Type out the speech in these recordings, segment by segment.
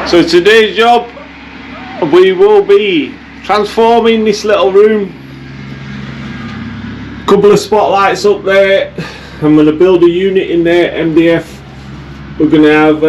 So today's job, we will be transforming this little room. Couple of spotlights up there. I'm going to build a unit in there, MDF. We're going to have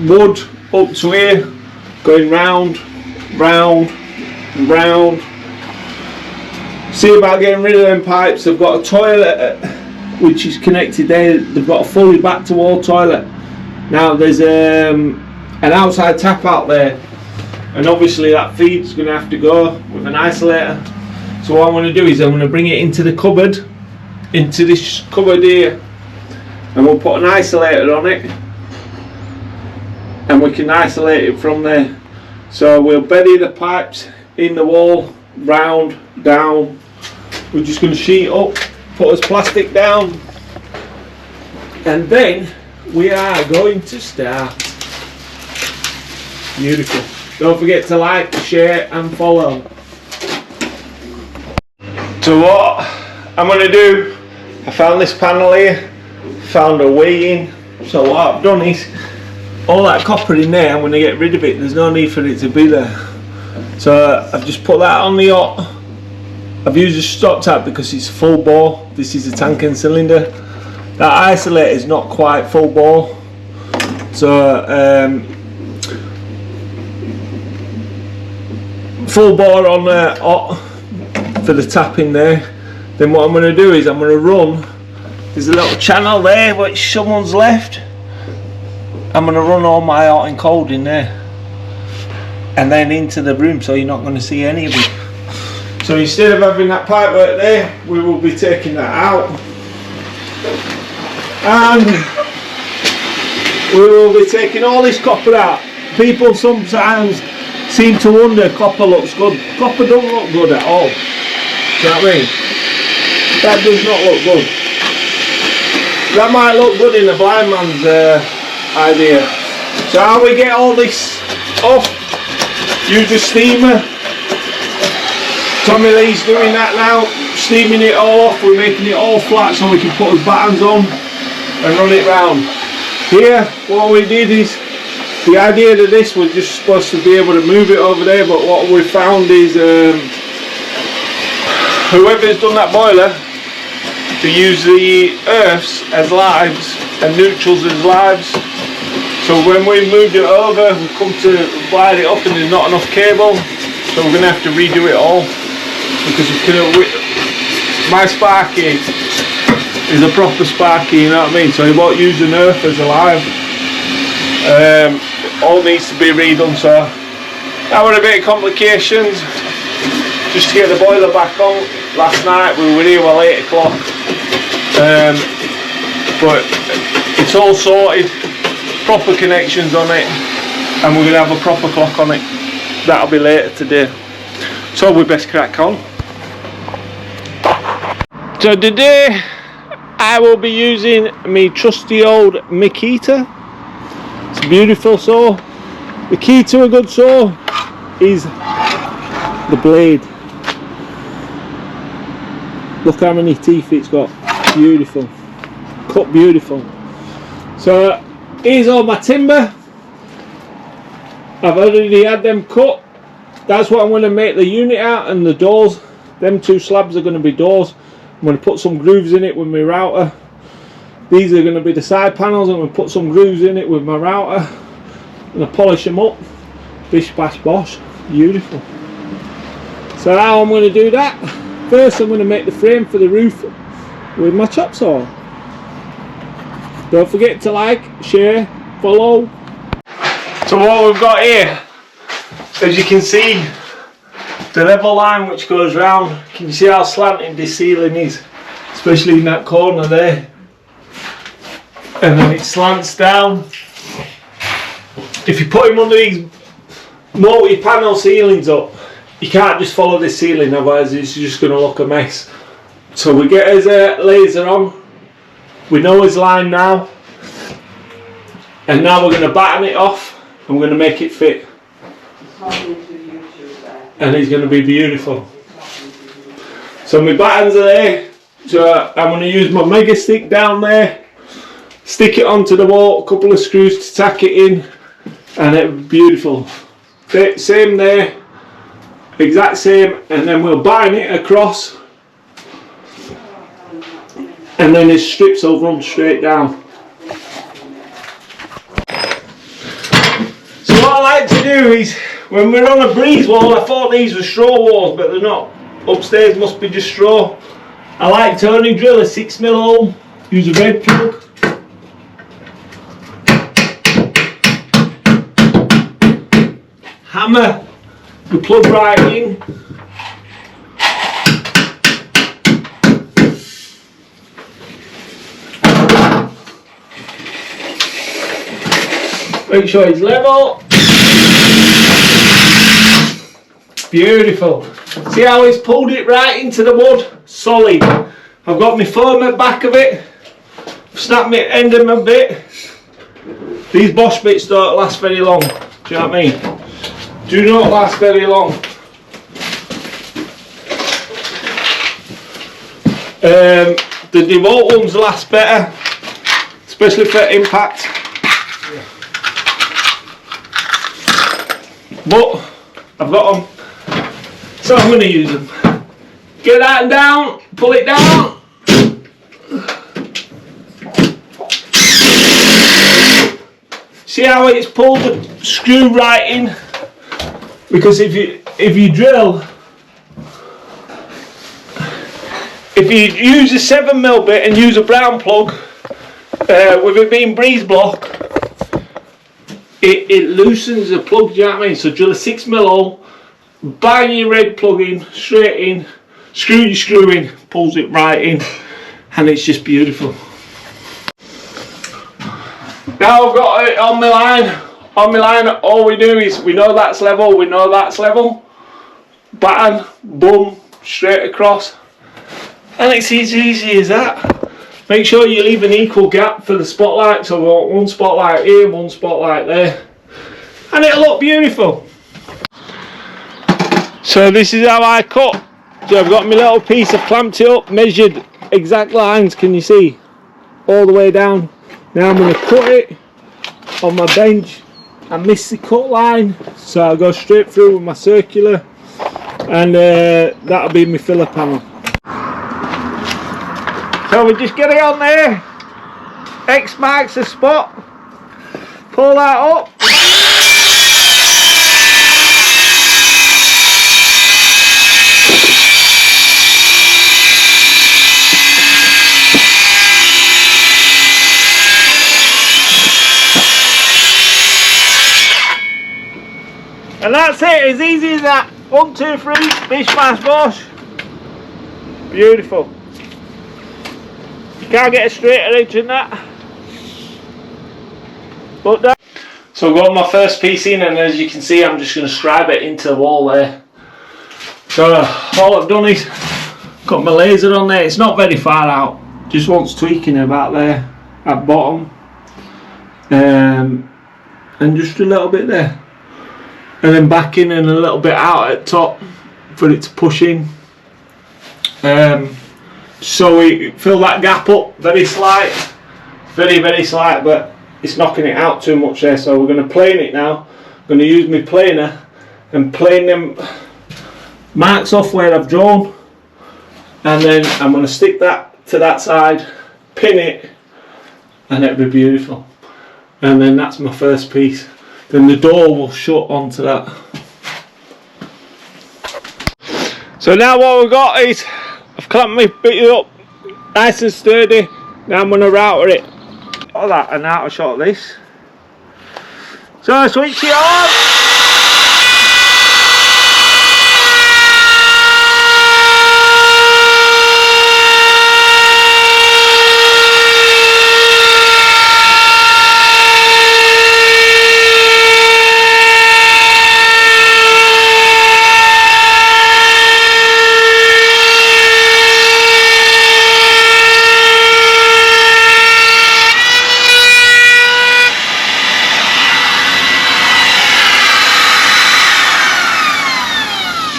wood up to here, going round, round, round. See about getting rid of them pipes. They've got a toilet which is connected there. They've got a fully back to wall toilet. Now there's an outside tap out there, and obviously that feed's going to have to go with an isolator. So what I'm going to do is I'm going to bring it into the cupboard, into this cupboard here, and we'll put an isolator on it, and we can isolate it from there. So we'll bury the pipes in the wall, round, down. We're just going to sheet up, put this plastic down, and then we are going to start. Beautiful. Don't forget to like, share and follow. So what I'm going to do, I found this panel here, found a way in. So what I've done is, all that copper in there, I'm going to get rid of it. There's no need for it to be there. So I've just put that on the yacht. I've used a stop tap because it's full bore. This is a tank and cylinder. That isolator is not quite full bore. So full bore on for the tap in there. Then what I'm going to do is I'm going to run, there's a little channel there which someone's left. I'm going to run all my hot and cold in there and then into the room, so you're not going to see any of it. So instead of having that pipe work there, we will be taking that out, and we will be taking all this copper out. People sometimes seem to wonder copper looks good. Copper don't look good at all. Do you know what I mean? That does not look good. That might look good in a blind man's idea. So how we get all this off? Use a steamer. Tommy Lee's doing that now, steaming it all off. We're making it all flat so we can put the battens on and run it round. Here, what we did is, the idea of this was just supposed to be able to move it over there, but what we found is whoever's done that boiler to use the earths as lives and neutrals as lives. So when we moved it over, we come to wire it up and there's not enough cable, so we're going to have to redo it all, because my sparky is a proper sparky, you know what I mean, so he won't use an earth as a live. All needs to be redone, so that were a bit of complications just to get the boiler back on. Last night we were here well 8 o'clock, but it's all sorted, proper connections on it, and we're going to have a proper clock on it. That'll be later today, so we best crack on. So today I will be using my trusty old Makita. It's a beautiful saw. The key to a good saw is the blade. Look how many teeth it's got. Beautiful. Cut beautiful. So here's all my timber. I've already had them cut. That's what I'm going to make the unit out, and the doors. Them two slabs are going to be doors. I'm going to put some grooves in it with my router. These are going to be the side panels. I'm going to put some grooves in it with my router. I'm going to polish them up. Bish, bash, bosh. Beautiful. So how I'm going to do that? First I'm going to make the frame for the roof with my chop saw. Don't forget to like, share, follow. So what we've got here, as you can see, the level line which goes round. Can you see how slanting this ceiling is? Especially in that corner there. And then it slants down. If you put him under these multi-panel ceilings up, you can't just follow this ceiling, otherwise it's just going to look a mess. So we get his laser on. We know his line now. And now we're going to batten it off and we're going to make it fit. And it's going to be beautiful. So my battens are there. So I'm going to use my mega stick down there. Stick it onto the wall, a couple of screws to tack it in. and it's beautiful. Same there, exact same, and then we'll bind it across, and then his strips will run straight down. So what I like to do is, when we're on a breeze wall, I thought these were straw walls, but they're not. Upstairs must be just straw. I like to only drill a 6mm hole, use a red plug. Hammer the plug right in. Make sure it's level. Beautiful. See how it's pulled it right into the wood? Solid. I've got my foam at the back of it. Snapped my end of my bit. These Bosh bits don't last very long. Do you know what I mean? Do not last very long. The DeWalt ones last better, especially for impact. But I've got them, so I'm going to use them. Get that down, pull it down. See how it's pulled the screw right in? Because if you drill, if you use a 7mm bit and use a brown plug, with it being breeze block, it loosens the plug, do you know what I mean? So drill a 6mm hole, bang your red plug in, straight in, screw your screw in, pulls it right in, and it's just beautiful. Now I've got it on my line. On my line, all we do is, we know that's level, we know that's level. Batten, boom, straight across. And it's as easy as that. Make sure you leave an equal gap for the spotlight, so we want one spotlight here, one spotlight there. And it'll look beautiful. So this is how I cut. So I've got my little piece, I've clamped it up, measured exact lines, can you see? All the way down. Now I'm going to cut it on my bench. I missed the cut line, so I'll go straight through with my circular, and that'll be my filler panel. So we just get it on there, X marks the spot, pull that up. And that's it, as easy as that. 1, 2, 3, bish, bash, bosh. Beautiful. You can't get a straighter edge than that. But that. So I've got my first piece in, and as you can see, I'm just going to scribe it into the wall there. So all I've done is got my laser on there. It's not very far out, just wants tweaking about there at bottom, and just a little bit there. And then back in and a little bit out at top for it to push in. So we fill that gap up, very slight, very slight, but it's knocking it out too much there. So we're going to plane it now. I'm going to use my planer and plane them marks off where I've drawn, and then I'm going to stick that to that side, pin it, and it'll be beautiful. And then that's my first piece. Then the door will shut onto that. So now what we've got is, I've clamped my bit up nice and sturdy. Now I'm going to router it. Oh, that an outer shot of this. So I switch it on.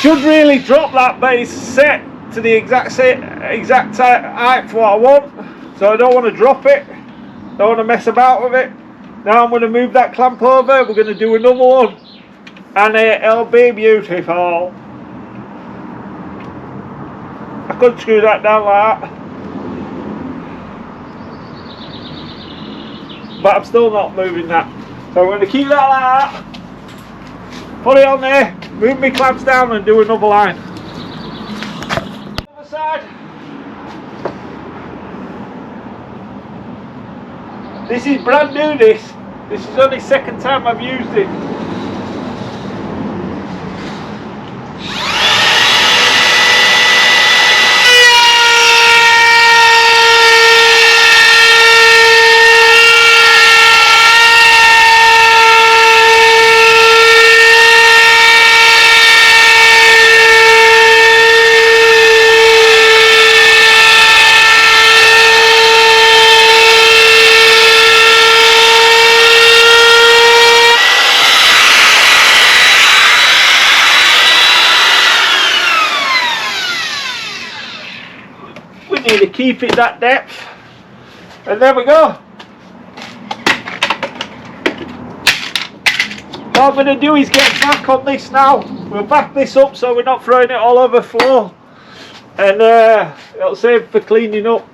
Should really drop that, but it's set to the exact height for what I want, so I don't want to drop it, don't want to mess about with it. Now I'm going to move that clamp over, we're going to do another one, and it'll be beautiful. I could screw that down like that, but I'm still not moving that. So I'm going to keep that like that, put it on there, move my clamps down and do another line. Other side. This is brand new, this is only second time I've used it. We need to keep it that depth, and there we go. What I'm going to do is get back on this now. We'll back this up so we're not throwing it all over the floor, and it'll save for cleaning up.